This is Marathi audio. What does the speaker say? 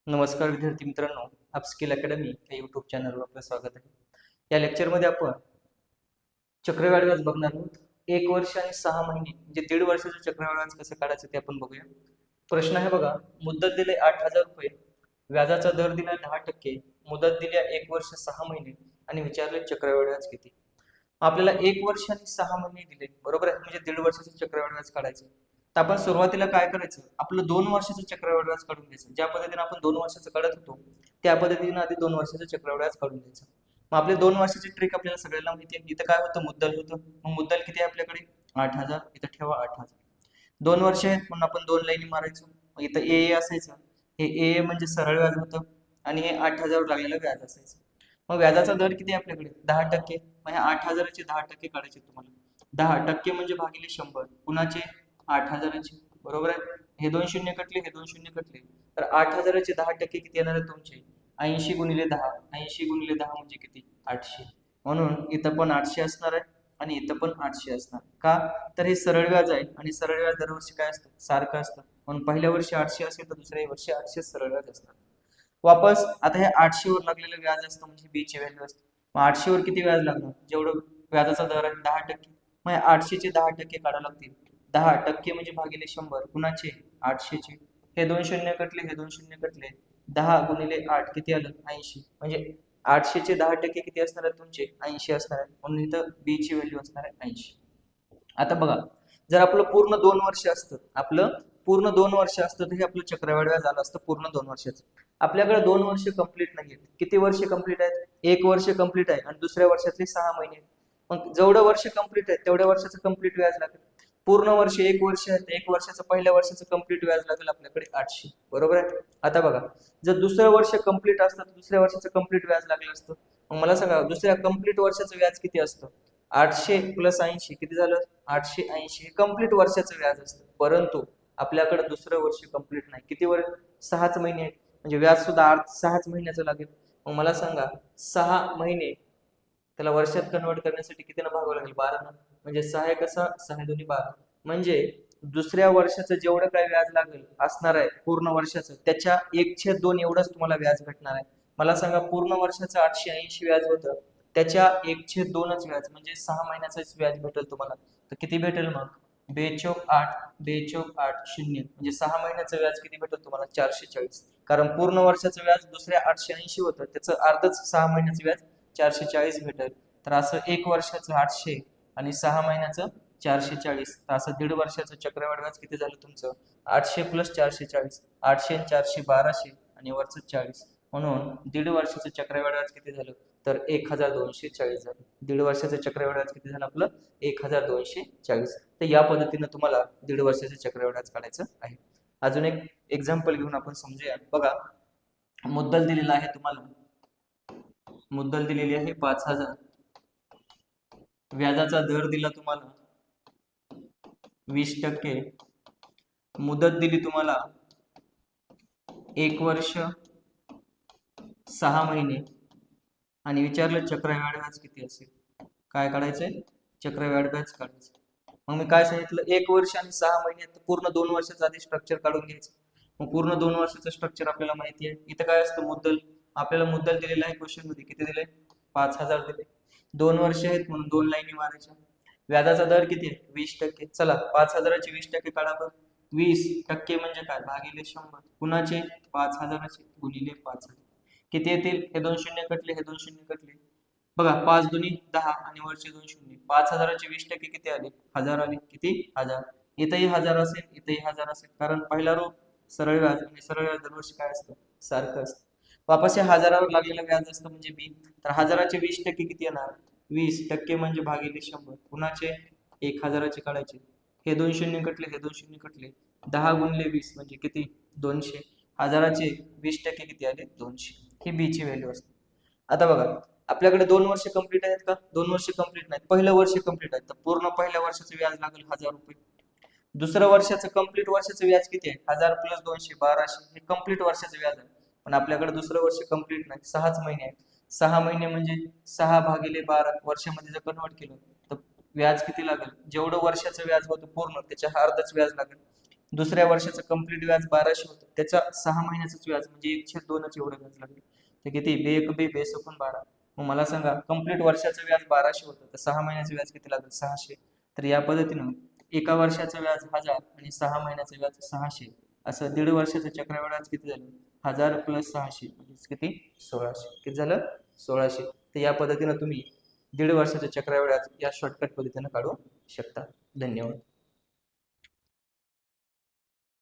नमस्कार विद्यार्थी मित्रांनो, अपस्किल अकॅडमी या यूट्यूब चॅनलवर आपलं स्वागत आहे. या लेक्चरमध्ये आपण चक्रवाढ व्याज बघणार आहोत. 1 वर्ष आणि 6 महिने म्हणजे 1.5 वर्षाचं चक्रवाढ व्याज कसं काढायचं ते आपण बघूया. प्रश्न आहे बघा, मुदत दिले 8,000 रुपये, व्याजाचा दर दिला 10%, मुदत दिल्या 1 वर्ष 6 महिने आणि विचारले चक्रवाढ व्याज किती. आपल्याला 1 वर्ष आणि 6 महिने दिले, बरोबर आहे, म्हणजे 1.5 वर्षाचं चक्रवाढ व्याज काढायचं. तर आपण सुरुवातीला काय करायचं, आपलं 2 वर्षाचं चक्रवाढ व्याज काढून घ्यायचं. ज्या पद्धतीने आपण 2 वर्षाचं काढत होतो त्या पद्धतीने आधी 2 वर्षाचं चक्रवाढ व्याज काढून घ्यायचं. मग आपले 2 वर्षाची ट्रिक आपल्याला सगळ्यांना माहिती आहे. इथं काय होतं, मुद्दल होतं. मग मुद्दल किती आहे आपल्याकडे, 8,000. इथं ठेवा 8,000. 2 वर्ष आहेत म्हणून आपण 2 लाईनी मारायचो. मग इथं ए असायचं, हे ए म्हणजे सरळ व्याज होतं आणि हे 8,000 वर लागलेलं व्याज असायचं. मग व्याजाचा दर किती आहे आपल्याकडे, 10%. मग ह्या 8,000चे 10% काढायचे तुम्हाला. 10% म्हणजे भागिले 100. कुणाचे, 8,000चे, बरोबर आहे. हे 2 शून्य कटले, हे 2 शून्य कटले, तर 8,000चे 10% किती येणार आहे तुमचे, 80 गुणिले 10. 80 गुणिले 10 म्हणजे किती, 800. म्हणून इथं पण 800 असणार आहे आणि इथं पण 800 असणार. का, तर हे सरळ व्याज आहे आणि सरळ व्याज दरवर्षी काय असतं, सारखं असतं. म्हणून पहिल्या वर्षी 800 असेल तर दुसऱ्या वर्षी 800 सरळ व्याज असणार. वापस आता हे 800 वर लागलेलं व्याज असतं म्हणजे बी ची व्हॅल्यू असते. मग 800 वर किती व्याज लागणार, जेवढं व्याजाचा दर आहे 10%. मग 800चे 10% काढावे लागतील. 10% म्हणजे भागिले 100. कुणाचे, 800चे. हे 2 शून्य कटले, हे 2 शून्य कटले, 10 गुणिले 8 किती आलं, 80. म्हणजे 800चे 10% किती असणार आहे तुमचे, 80 असणार आहे. म्हणून इथं बी ची व्हॅल्यू असणार आहे 80. आता बघा, जर आपलं पूर्ण 2 वर्ष असतं, आपलं पूर्ण 2 वर्ष असतं तर हे आपलं चक्रवाढ व्याज आलं असतं पूर्ण 2 वर्षाचं. आपल्याकडे 2 वर्ष कंप्लीट नाहीयेत. किती वर्ष कंप्लीट आहेत, 1 वर्ष कंप्लीट आहे आणि दुसऱ्या वर्षातले 6 महिने. मग जेवढं वर्ष कंप्लीट आहे तेवढ्या वर्षाचं कंप्लीट व्याज लागेल. पूर्ण वर्ष 1 वर्ष आहे, 1 वर्षाचं पहिल्या वर्षाचं कंप्लीट व्याज लागेल आपल्याकडे 800, बरोबर आहे. आता बघा, जर दुसरं वर्ष कंप्लीट असतं तर दुसऱ्या वर्षाचं कंप्लीट व्याज लागलं असतं. मग मला सांगा, दुसऱ्या कंप्लीट वर्षाचं व्याज किती असतं, 800 प्लस 80 किती झालं, 880. कंप्लीट वर्षाचं व्याज असतं. परंतु आपल्याकडे दुसरं वर्ष कंप्लीट नाही. किती वर्ष, 6च महिने आहेत, म्हणजे व्याज सुद्धा 6च महिन्याचं लागेल. मग मला सांगा, 6 महिने त्याला वर्षात कन्वर्ट करण्यासाठी किती ना भागावं लागेल, 12 ना. म्हणजे 6 कसा, 6 दोन्ही 12. म्हणजे दुसऱ्या वर्षाचं जेवढं काही व्याज लागेल असणार आहे पूर्ण वर्षाचं, त्याच्या 1/2 एवढंच तुम्हाला व्याज भेटणार आहे. मला सांगा, पूर्ण वर्षाचं 880 व्याज होतं, त्याच्या 1/2च व्याज म्हणजे 6 महिन्याचंच व्याज भेटेल तुम्हाला. तर किती भेटेल मग, 2 चौक 8, 2 चौक 8 शून्य, म्हणजे 6 महिन्याचं व्याज किती भेटेल तुम्हाला, 440. कारण पूर्ण वर्षाचं व्याज दुसऱ्या 880 होतं, त्याचं अर्धच 6 महिन्याचं व्याज 440 भेटेल. तर असं 1 वर्षाचं 800 आणि 6 महिन्याचं 440, तर असं 1.5 वर्षाचं चक्रवाढ व्याज किती झालं तुमचं, 800 प्लस 440, 800 आणि 400 1200 आणि वरचं 40. म्हणून 1.5 वर्षाचं चक्रवाढ व्याज किती झालं, तर 1240 झालं. 1.5 वर्षाचं चक्रवाढ व्याज किती झालं आपलं, 1240. तर या पद्धतीने तुम्हाला 1.5 वर्षाचं चक्रवाढ व्याज काढायचं आहे. अजून एक एक्झाम्पल घेऊन आपण समजूया. बघा, मुद्दल दिलेला आहे तुम्हाला, मुद्दल दिलेली आहे 5,000, व्याजाचा दर दिला तुम्हाला 20%, मुदत दिली तुम्हाला 1 वर्ष 6 महिने आणि विचारलं चक्रवाढ व्याज किती असेल. काय काढायचंय, चक्रवाढ व्याज काढायचं. मग मी काय सांगितलं, 1 वर्ष आणि 6 महिन्यात पूर्ण 2 वर्षाचं आधी स्ट्रक्चर काढून घ्यायचं. मग पूर्ण 2 वर्षाचं स्ट्रक्चर आपल्याला माहिती आहे. इथं काय असतं, मुद्दल. आपल्याला मुद्दल दिलेलं आहे क्वेश्चन मध्ये, किती दिले, 5,000 दिले. 2 वर्ष आहेत म्हणून 2 लाईनी मारायच्या. व्याजाचा दर किती आहे, 20%. चला 5,000चे 20% काढा बरं. 20% म्हणजे काय, भागिले 100. कुणाचे, 5,000चे गुणिले 5,000 किती येतील, हे 2 शून्य कटले, हे 2 शून्य कटले. बघा, 5 दुनी 10 आणि वरचे 2 शून्य. 5,000चे 20% किती आले, 1000 आले. किती, 1000. इथंही 1000 असेल, इथंही 1000 असेल, कारण पहिला रो सरळ व्याज आणि सरळ व्याज दरवर्षी काय असतं, सारखं असतं. वापस हे 1000वर लागलेलं व्याज असतं म्हणजे बी. तर 1000चे 20% किती येणार, 20% म्हणजे भागिले 100. कुणाचे, 1000चे काढायचे. हे 2 शून्य कटले, हे 2 शून्य कटले. 10 गुणिले 20 म्हणजे किती, 200. 1000चे 20% किती आले, 200. ही बी ची व्हॅल्यू असते. आता बघा, आपल्याकडे 2 वर्ष कंप्लीट आहेत का, 2 वर्ष कंप्लीट नाहीत, पहिलं वर्ष कंप्लीट आहे. तर पूर्ण पहिल्या वर्षाचं व्याज लागेल 1000 रुपये. दुसरं वर्षाचं कंप्लीट वर्षाचं व्याज किती आहे, 1000 प्लस 200 1200. हे कंप्लीट वर्षाचं व्याज आहे. पण आपल्याकडे दुसरं वर्ष कंप्लीट नाही, 6च महिने आहेत. 6 महिने म्हणजे 6 भागिले 12 वर्षामध्ये जर कन्वर्ट केलं तर व्याज किती लागेल, जेवढं वर्षाचं व्याज होतं पूर्ण त्याच्या अर्धच व्याज लागेल. दुसऱ्या वर्षाचं कम्प्लीट व्याज 1200 होतं, त्याच्या 6 महिन्याचं व्याज म्हणजे 1/2च एवढं व्याज लागेल. तर किती बे 12. मग मला सांगा कम्प्लीट वर्षाचं व्याज 1200 होतं, तर 6 महिन्याचं व्याज किती लागेल? 600. तर या पद्धतीनं एका वर्षाचं व्याज 1000 आणि 6 महिन्याचं व्याज 600, असं 1.5 वर्षाचं चक्रवाढ व्याज किती झालं? 1000 + 600 म्हणजे किती? 1600. किती झालं? 1600. तर या पद्धतीनं तुम्ही 1.5 वर्षाचं चक्रवाढ व्याज या शॉर्टकट पद्धतीनं काढू शकता. धन्यवाद.